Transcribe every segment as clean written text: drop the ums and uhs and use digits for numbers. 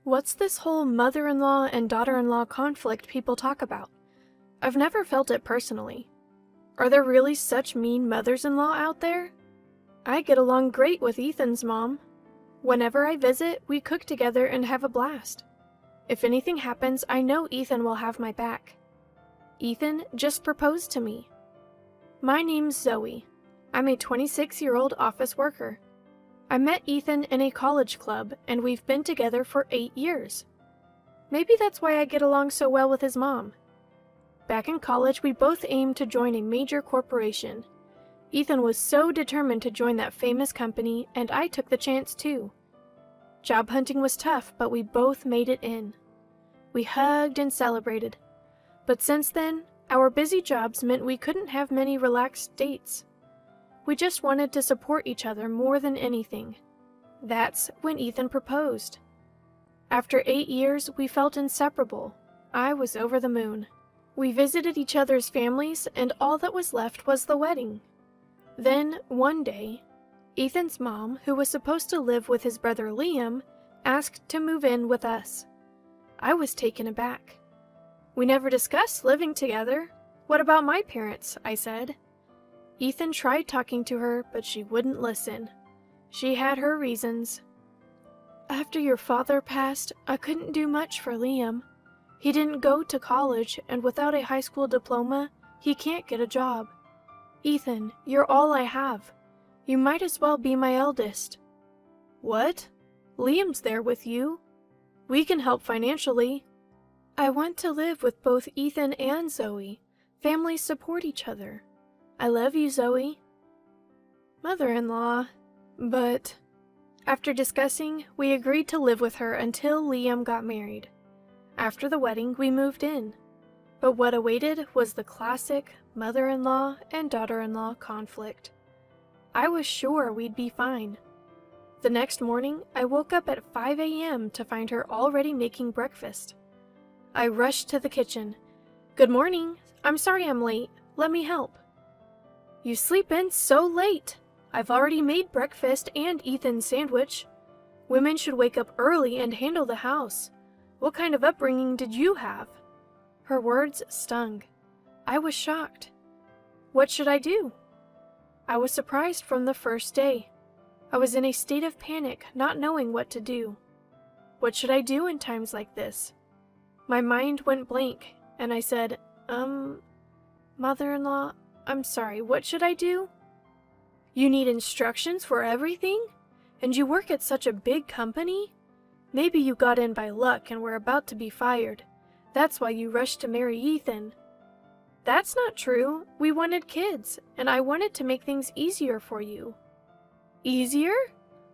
What's this whole mother-in-law and daughter-in-law conflict people talk about? I've never felt it personally. Are there really such mean mothers-in-law out there? I get along great with Ethan's mom. Whenever I visit, we cook together and have a blast. If anything happens, I know Ethan will have my back. Ethan just proposed to me. My name's Zoe. I'm a 26-year-old office worker. I met Ethan in a college club, and we've been together for 8 years. Maybe that's why I get along so well with his mom. Back in college, we both aimed to join a major corporation. Ethan was so determined to join that famous company, and I took the chance too. Job hunting was tough, but we both made it in. We hugged and celebrated. But since then, our busy jobs meant we couldn't have many relaxed dates. We just wanted to support each other more than anything. That's when Ethan proposed. After 8 years, we felt inseparable. I was over the moon. We visited each other's families, and all that was left was the wedding. Then, one day, Ethan's mom, who was supposed to live with his brother Liam, asked to move in with us. I was taken aback. We never discussed living together. What about my parents? I said. Ethan tried talking to her, but she wouldn't listen. She had her reasons. After your father passed, I couldn't do much for Liam. He didn't go to college, and without a high school diploma, he can't get a job. Ethan, you're all I have. You might as well be my eldest. What? Liam's there with you. We can help financially. I want to live with both Ethan and Zoe. Families support each other. I love you, Zoe. Mother-in-law. But after discussing, we agreed to live with her until Liam got married. After the wedding, we moved in. But what awaited was the classic mother-in-law and daughter-in-law conflict. I was sure we'd be fine. The next morning, I woke up at 5 a.m. to find her already making breakfast. I rushed to the kitchen. Good morning. I'm sorry I'm late. Let me help. You sleep in so late. I've already made breakfast and Ethan's sandwich. Women should wake up early and handle the house. What kind of upbringing did you have? Her words stung. I was shocked. What should I do? I was surprised from the first day. I was in a state of panic, not knowing what to do. What should I do in times like this? My mind went blank, and I said, Mother-in-law, I'm sorry, what should I do? You need instructions for everything? And you work at such a big company? Maybe you got in by luck and were about to be fired. That's why you rushed to marry Ethan. That's not true. We wanted kids, and I wanted to make things easier for you. Easier?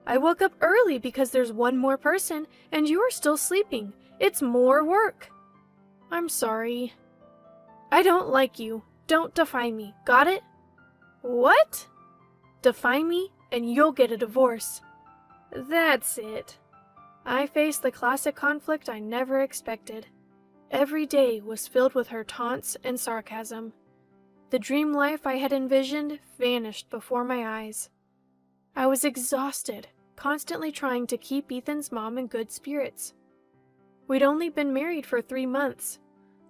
I woke up early because there's one more person, and you're still sleeping. It's more work. I'm sorry. I don't like you. Don't defy me. Got it? What? Defy me, and you'll get a divorce. That's it. I faced the classic conflict I never expected. Every day was filled with her taunts and sarcasm. The dream life I had envisioned vanished before my eyes. I was exhausted, constantly trying to keep Ethan's mom in good spirits. We'd only been married for 3 months.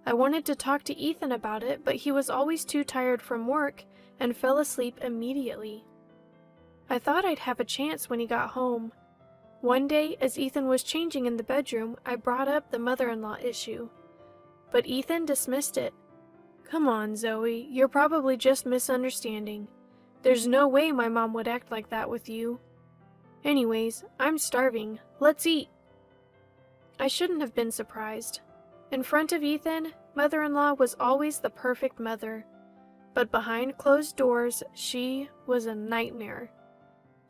I wanted to talk to Ethan about it, but he was always too tired from work and fell asleep immediately. I thought I'd have a chance when he got home. One day, as Ethan was changing in the bedroom, I brought up the mother-in-law issue. But Ethan dismissed it. Come on, Zoe, you're probably just misunderstanding. There's no way my mom would act like that with you. Anyways, I'm starving. Let's eat. I shouldn't have been surprised. In front of Ethan, mother-in-law was always the perfect mother. But behind closed doors, she was a nightmare.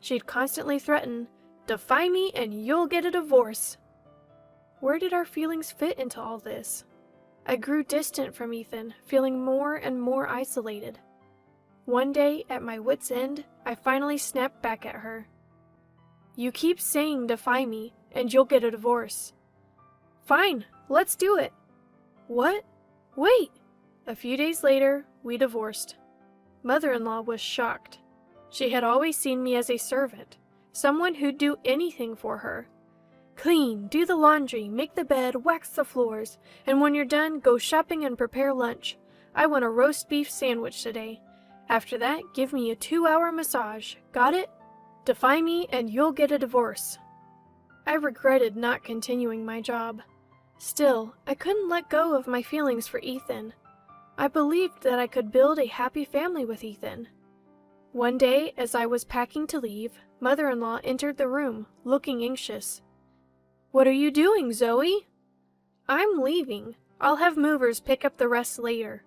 She'd constantly threaten, defy me and you'll get a divorce. Where did our feelings fit into all this? I grew distant from Ethan, feeling more and more isolated. One day, at my wit's end, I finally snapped back at her. You keep saying defy me, and you'll get a divorce. Fine, let's do it. What? Wait! A few days later, we divorced. Mother-in-law was shocked. She had always seen me as a servant, someone who'd do anything for her. Clean, do the laundry, make the bed, wax the floors, and when you're done, go shopping and prepare lunch. I want a roast beef sandwich today. After that, give me a 2-hour massage. Got it? Defy me and you'll get a divorce. I regretted not continuing my job. Still, I couldn't let go of my feelings for Ethan. I believed that I could build a happy family with Ethan. One day, as I was packing to leave, Mother-in-law entered the room, looking anxious. "What are you doing, Zoe?" "I'm leaving. I'll have movers pick up the rest later."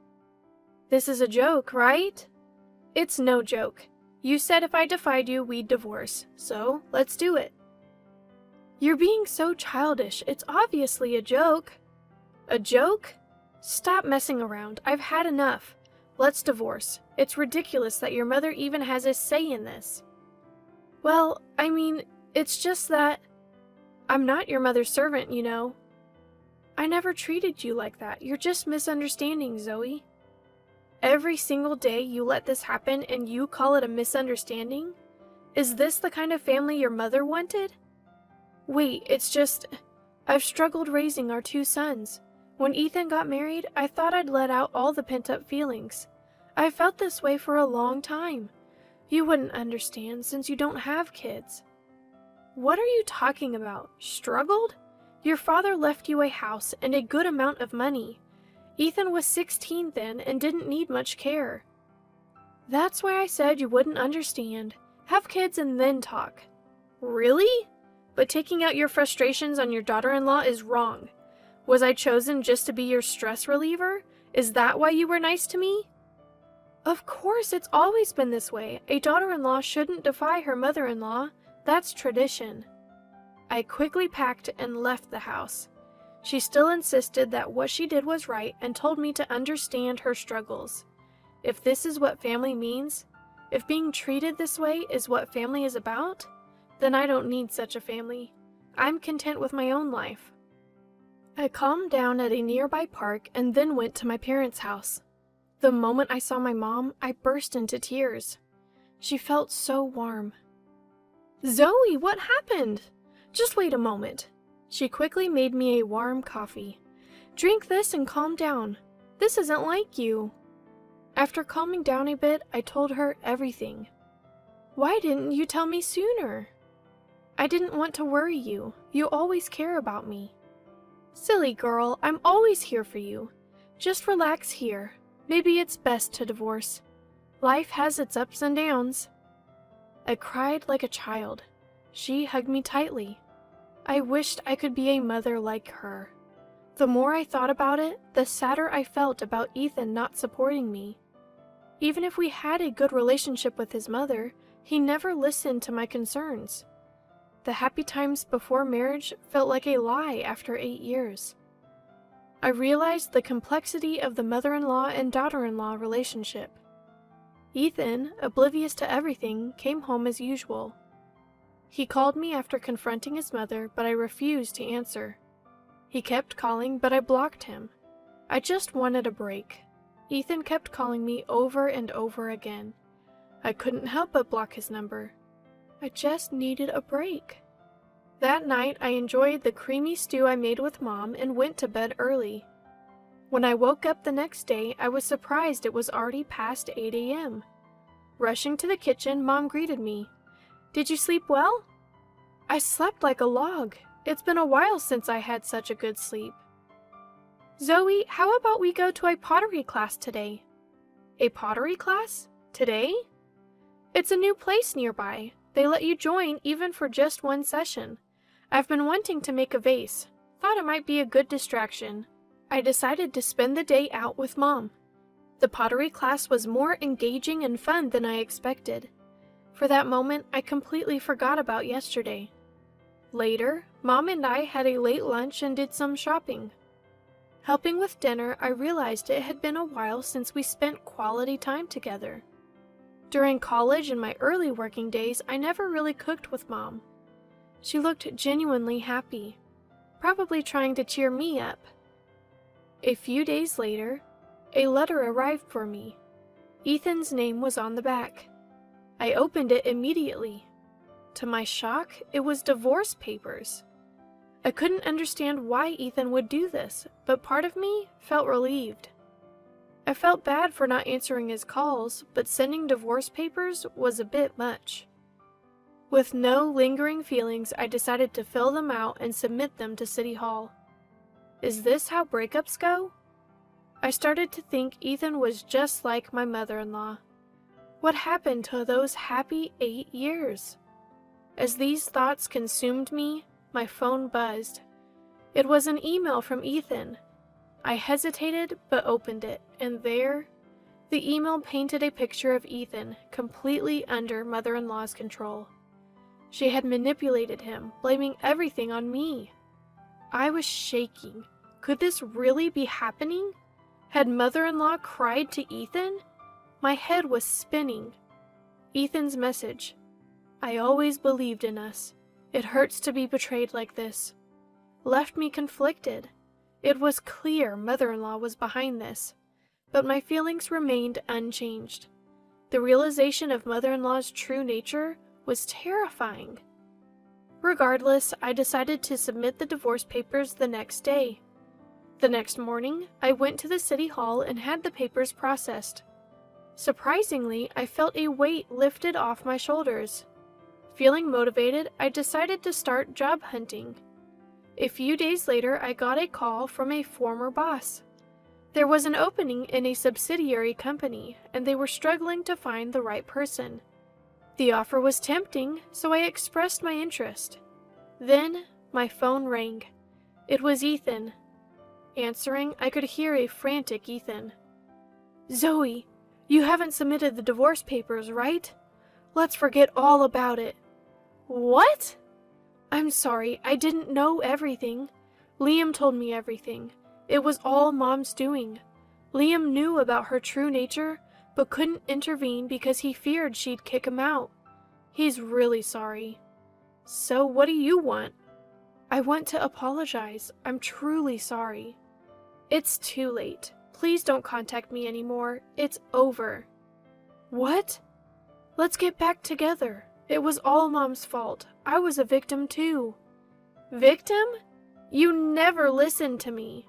"This is a joke, right?" "It's no joke. You said if I defied you, we'd divorce, so let's do it." "You're being so childish. It's obviously a joke." "A joke? Stop messing around. I've had enough. Let's divorce. It's ridiculous that your mother even has a say in this." "Well, I mean, it's just that I'm not your mother's servant, you know." "I never treated you like that. You're just misunderstanding, Zoe." "Every single day you let this happen and you call it a misunderstanding? Is this the kind of family your mother wanted?" "Wait, it's just, I've struggled raising our 2 sons. When Ethan got married, I thought I'd let out all the pent-up feelings. I felt this way for a long time. You wouldn't understand since you don't have kids." "What are you talking about? Struggled? Your father left you a house and a good amount of money. Ethan was 16 then and didn't need much care." "That's why I said you wouldn't understand. Have kids and then talk." "Really? But taking out your frustrations on your daughter-in-law is wrong. Was I chosen just to be your stress reliever? Is that why you were nice to me?" "Of course, it's always been this way. A daughter-in-law shouldn't defy her mother-in-law. That's tradition." I quickly packed and left the house. She still insisted that what she did was right and told me to understand her struggles. If this is what family means, if being treated this way is what family is about, then I don't need such a family. I'm content with my own life. I calmed down at a nearby park and then went to my parents' house. The moment I saw my mom, I burst into tears. She felt so warm. "Zoe, what happened?" "Just wait a moment." She quickly made me a warm coffee. "Drink this and calm down. This isn't like you." After calming down a bit, I told her everything. "Why didn't you tell me sooner?" "I didn't want to worry you. You always care about me." "Silly girl, I'm always here for you. Just relax here. Maybe it's best to divorce. Life has its ups and downs." I cried like a child. She hugged me tightly. I wished I could be a mother like her. The more I thought about it, the sadder I felt about Ethan not supporting me. Even if we had a good relationship with his mother, he never listened to my concerns. The happy times before marriage felt like a lie after 8 years. I realized the complexity of the mother-in-law and daughter-in-law relationship. Ethan, oblivious to everything, came home as usual. He called me after confronting his mother, but I refused to answer. He kept calling, but I blocked him. I just wanted a break. Ethan kept calling me over and over again. I couldn't help but block his number. I just needed a break. That night, I enjoyed the creamy stew I made with Mom and went to bed early. When I woke up the next day, I was surprised it was already past 8 a.m. Rushing to the kitchen, Mom greeted me. "Did you sleep well?" "I slept like a log. It's been a while since I had such a good sleep." "Zoe, how about we go to a pottery class today?" "A pottery class? Today?" "It's a new place nearby. They let you join even for just 1 session. I've been wanting to make a vase. Thought it might be a good distraction." I decided to spend the day out with Mom. The pottery class was more engaging and fun than I expected. For that moment, I completely forgot about yesterday. Later, Mom and I had a late lunch and did some shopping. Helping with dinner, I realized it had been a while since we spent quality time together. During college and my early working days, I never really cooked with Mom. She looked genuinely happy, probably trying to cheer me up. A few days later, a letter arrived for me. Ethan's name was on the back. I opened it immediately. To my shock, it was divorce papers. I couldn't understand why Ethan would do this, but part of me felt relieved. I felt bad for not answering his calls, but sending divorce papers was a bit much. With no lingering feelings, I decided to fill them out and submit them to City Hall. Is this how breakups go? I started to think Ethan was just like my mother-in-law. What happened to those happy 8 years? As these thoughts consumed me, my phone buzzed. It was an email from Ethan. I hesitated but opened it, and there, the email painted a picture of Ethan completely under mother-in-law's control. She had manipulated him, blaming everything on me. I was shaking. Could this really be happening? Had mother-in-law cried to Ethan? My head was spinning. Ethan's message. I always believed in us. It hurts to be betrayed like this. Left me conflicted. It was clear mother-in-law was behind this, but my feelings remained unchanged. The realization of mother-in-law's true nature was terrifying. Regardless, I decided to submit the divorce papers the next day. The next morning, I went to the city hall and had the papers processed. Surprisingly, I felt a weight lifted off my shoulders. Feeling motivated, I decided to start job hunting. A few days later, I got a call from a former boss. There was an opening in a subsidiary company, and they were struggling to find the right person. The offer was tempting, so I expressed my interest. Then, my phone rang. It was Ethan. Answering, I could hear a frantic Ethan. Zoe, you haven't submitted the divorce papers, right? Let's forget all about it. What? I'm sorry, I didn't know everything. Liam told me everything. It was all Mom's doing. Liam knew about her true nature, but couldn't intervene because he feared she'd kick him out. He's really sorry. So what do you want? I want to apologize. I'm truly sorry. It's too late. Please don't contact me anymore. It's over. What? Let's get back together. It was all Mom's fault. I was a victim too. Victim? You never listened to me.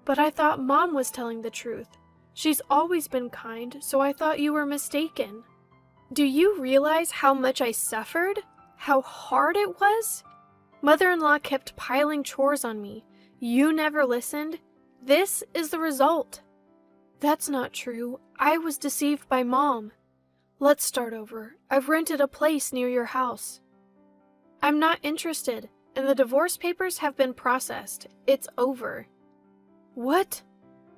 But I thought Mom was telling the truth. She's always been kind, so I thought you were mistaken. Do you realize how much I suffered? How hard it was? Mother-in-law kept piling chores on me. You never listened. This is the result. That's not true. I was deceived by Mom. Let's start over. I've rented a place near your house. I'm not interested, and the divorce papers have been processed. It's over. What?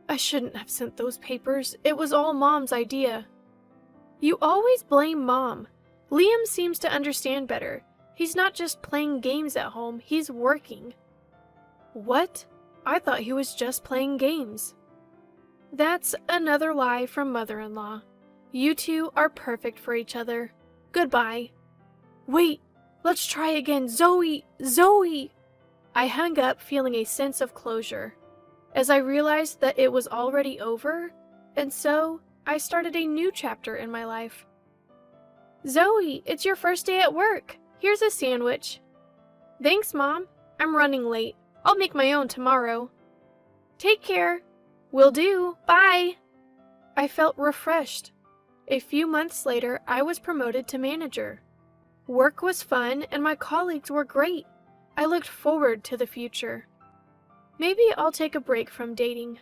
I shouldn't have sent those papers. It was all Mom's idea. You always blame Mom. Liam seems to understand better. He's not just playing games at home, he's working. What? I thought he was just playing games. That's another lie from mother-in-law. You two are perfect for each other. Goodbye. Wait, let's try again. Zoe! Zoe! I hung up feeling a sense of closure, as I realized that it was already over, and so I started a new chapter in my life. Zoe, it's your first day at work. Here's a sandwich. Thanks, Mom. I'm running late. I'll make my own tomorrow. Take care. Will do. Bye. I felt refreshed. A few months later, I was promoted to manager. Work was fun and my colleagues were great. I looked forward to the future. Maybe I'll take a break from dating.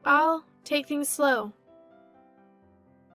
I'll take things slow.